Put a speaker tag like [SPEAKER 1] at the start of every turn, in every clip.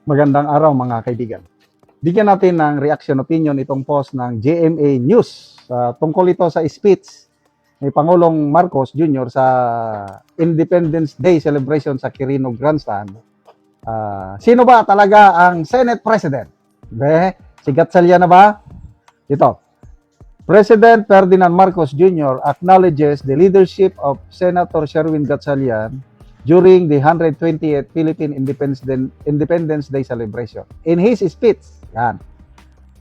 [SPEAKER 1] Magandang araw mga kaibigan. Bigyan natin ng reaction opinion itong post ng GMA News. Tungkol ito sa speech ni Pangulong Marcos Jr. sa Independence Day celebration sa Quirino Grandstand. Sino ba talaga ang Senate President? Si Gatchalian na ba? Ito. President Ferdinand Marcos Jr. acknowledges the leadership of Senator Sherwin Gatchalian during the 128th Philippine Independence Day celebration. In his speech,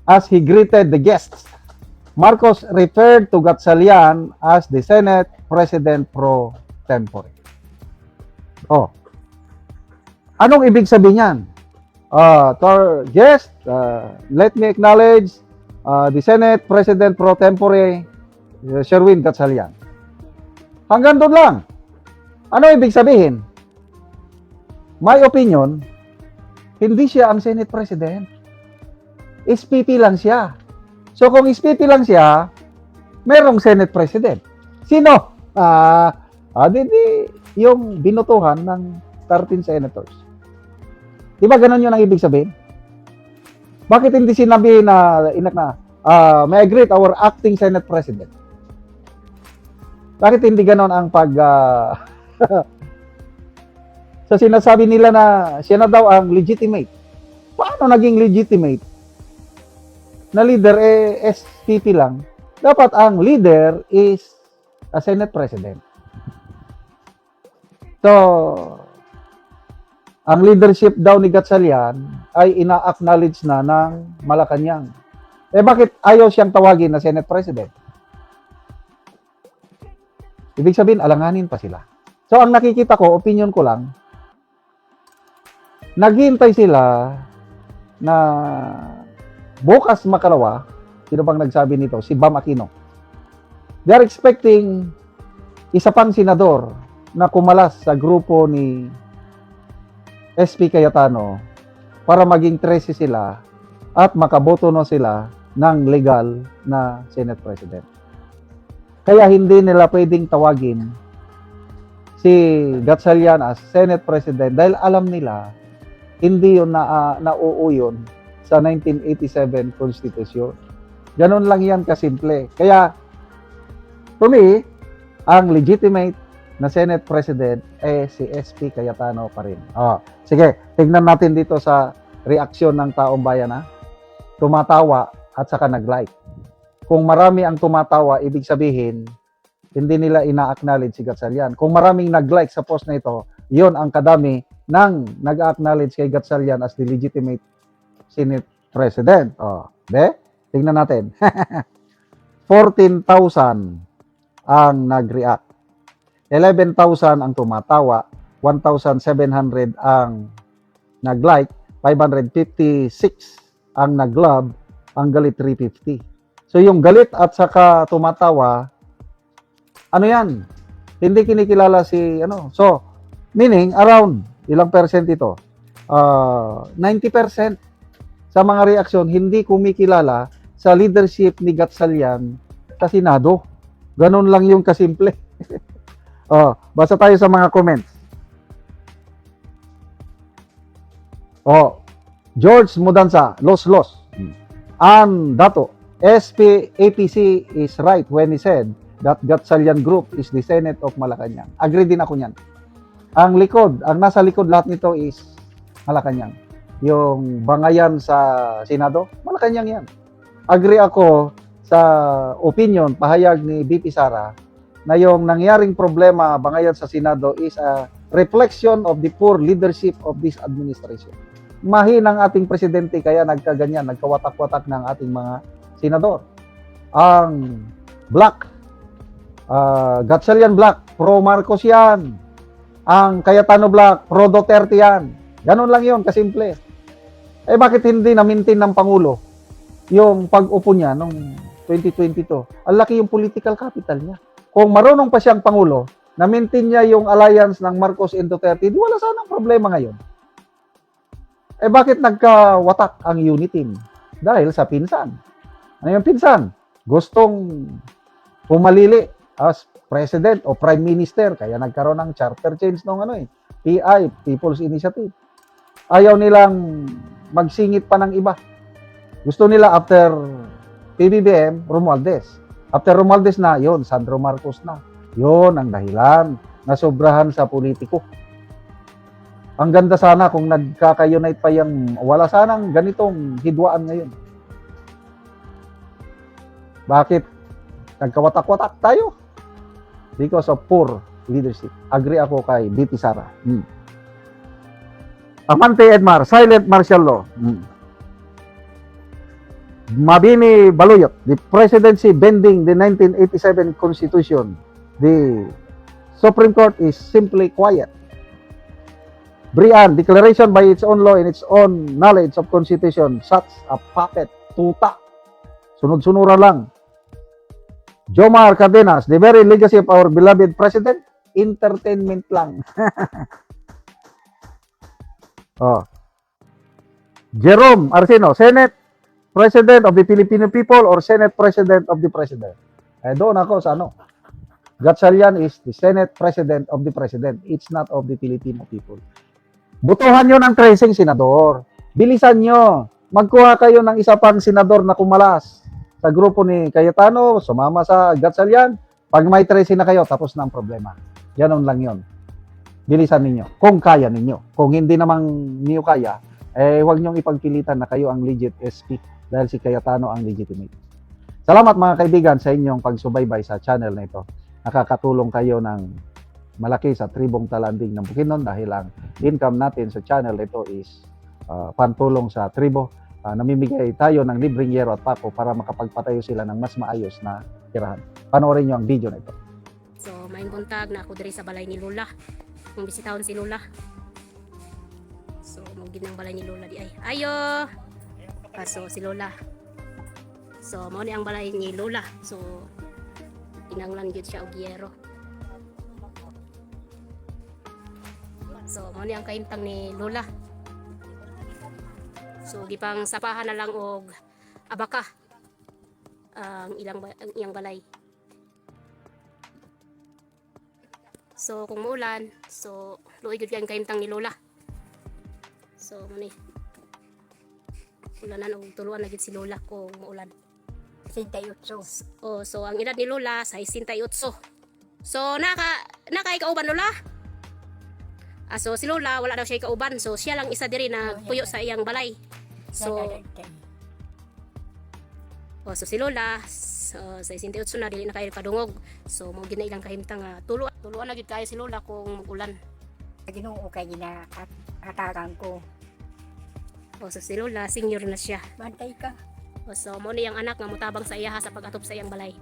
[SPEAKER 1] as he greeted the guests, Marcos referred to Gatchalian as the Senate President pro tempore. Anong ibig sabihin yan? To our guest, let me acknowledge the Senate President pro tempore, Sherwin Gatchalian. Hanggang doon lang. Ano ibig sabihin? My opinion, hindi siya ang Senate President. SPP lang siya. So kung SPP lang siya, merong Senate President. Sino? Yung binutuhan ng 13 senators. Di ba ganun yun ang ibig sabihin? Bakit hindi sinabi may I greet our acting Senate President? Bakit hindi ganon ang So sinasabi nila na siya na daw ang legitimate. Paano naging legitimate? Na leader SPP lang. Dapat ang leader is a Senate President. So, ang leadership daw ni Gatchalian ay ina-acknowledge na ng Malacanang. Bakit ayaw siyang tawagin na Senate President? Ibig sabihin, alanganin pa sila. So, ang nakikita ko, opinion ko lang, naghihintay sila na bukas makalawa, sino bang nagsabi nito? Si Bam Aquino. They are expecting isa pang senador na kumalas sa grupo ni SP Cayetano para maging 13 sila at makaboto na sila ng legal na Senate President. Kaya hindi nila pwedeng tawagin si Gatchalian as Senate President dahil alam nila hindi yun nauuyon sa 1987 Constitution. Ganun lang yan kasimple. Kaya, for me, ang legitimate na Senate President si SP Cayetano pa rin. Sige, tignan natin dito sa reaksyon ng taong bayan. Tumatawa at saka nag-like. Kung marami ang tumatawa, ibig sabihin, hindi nila ina-acknowledge si Gatchalian. Kung maraming nag-like sa post na ito, yon ang kadami nang nag-acknowledge kay Gatchalian as the legitimate Senate President. Tingnan natin. 14,000 ang nag-react. 11,000 ang tumatawa. 1,700 ang nag-like. 556 ang nag-love. Ang galit 350. So yung galit at saka tumatawa, ano yan? Hindi kinikilala si So, meaning around ilang percent ito? 90% sa mga reaksyon hindi kumikilala sa leadership ni Gatchalian sa Senado. Ganun lang yung kasimple. Basa tayo sa mga comments. George Mudansa, los. Dato, APC is right when he said that Gatchalian Group is the Senate of Malacanang. Agree din ako niyan. Ang nasa likod lahat nito is Malacanang. Yung bangayan sa Senado, Malacanang yan. Agree ako sa opinion, pahayag ni BP Sara, na yung nangyaring problema bangayan sa Senado is a reflection of the poor leadership of this administration. Mahinang ating presidente kaya nagkaganyan, nagkawatak-watak ng ating mga senador. Ang Black, Gatchalian Black, pro Marcos yan. Ang Cayetano Black, pro Duterte yan. Ganun lang yun, kasimple. Bakit hindi na-maintain ng Pangulo yung pag-upo niya noong 2022? Ang laki yung political capital niya. Kung marunong pa siyang Pangulo, na-maintain niya yung alliance ng Marcos and Duterte, di wala sanang problema ngayon. Bakit nagkawatak ang unity team? Dahil sa pinsan. Ano yung pinsan? Gustong pumalili as president o prime minister, kaya nagkaroon ng charter change ng PI, People's Initiative. ayaw nilang magsingit pa ng iba. Gusto nila after PBBM, Romualdez. After Romualdez na, yon Sandro Marcos na. Yon ang dahilan na sobrahan sa politiko. Ang ganda sana kung nagkaka-unite pa yung wala sanang ganitong hidwaan ngayon. Bakit? Nagkawatak-watak tayo? Because of poor leadership. Agree ako kay BP Sara. Amante Edmar, silent martial law. Mabini Baluyot, the presidency bending the 1987 Constitution. The Supreme Court is simply quiet. Brian, declaration by its own law and its own knowledge of Constitution, such a puppet, tuta. Sunod-sunura lang. Jomar Cardenas, the very legacy of our beloved president, entertainment lang. Oh. Jerome Arcino, Senate President of the Filipino people or Senate President of the President? Doon ako sa ano. Gatchalian is the Senate President of the President. It's not of the Filipino people. Butuhan nyo ng 13 senador. Bilisan nyo. Magkuha kayo ng isa pang senador na kumalas sa grupo ni Cayetano, sumama sa Gatchalian. Pag may 13 na kayo, tapos na ang problema. Ganon lang yon. Bilisan ninyo. Kung kaya ninyo. Kung hindi namang niyo kaya, huwag nyong ipagpilitan na kayo ang legit SP dahil si Cayetano ang legitimate. Salamat mga kaibigan sa inyong pagsubaybay sa channel na ito. Nakakatulong kayo ng malaki sa tribong talanding ng Bukidnon dahil ang income natin sa channel ito is pantulong sa tribo. Namimigay tayo ng libreng yero at pako para makapagpatayo sila ng mas maayos na tirahan. Panoorin nyo ang video na ito.
[SPEAKER 2] So, maing buntag na ako diri sa balay ni Lola. Kung bisitahon si Lola. So, mugin ang balay ni Lola di ay. Ayo! So, si Lola. So, mao ni ang balay ni Lola. So, tinanglan gyud siya og yero. So, mao ni ang kahimtang ni Lola. So, gipang sapahan na lang og abaka ang iyang balay. So, kung muulan, so luoy gyud kay ang kahimtang ni Lola. So, mao ni. Ulanan og tuluan na gyud si Lola kung muulan.
[SPEAKER 3] 68.
[SPEAKER 2] Oh, so ang edad ni Lola sa 68. So, nakaikauban Lola? So si Lola wala daw siya ikauban. So siya lang isa diri na puyo sa iyang balay. So so si Lola so, sa 68 na dili na kayo kadungog. So mo gina ilang kahimtang tuluan na gid kayo si Lola kung mag-ulan.
[SPEAKER 3] Ginoo kay gina atakan ko.
[SPEAKER 2] So si Lola senior na siya.
[SPEAKER 3] Bantay ka.
[SPEAKER 2] So mo ni ang anak nga mutabang sa iyaha sa pag-atop sa iyang balay.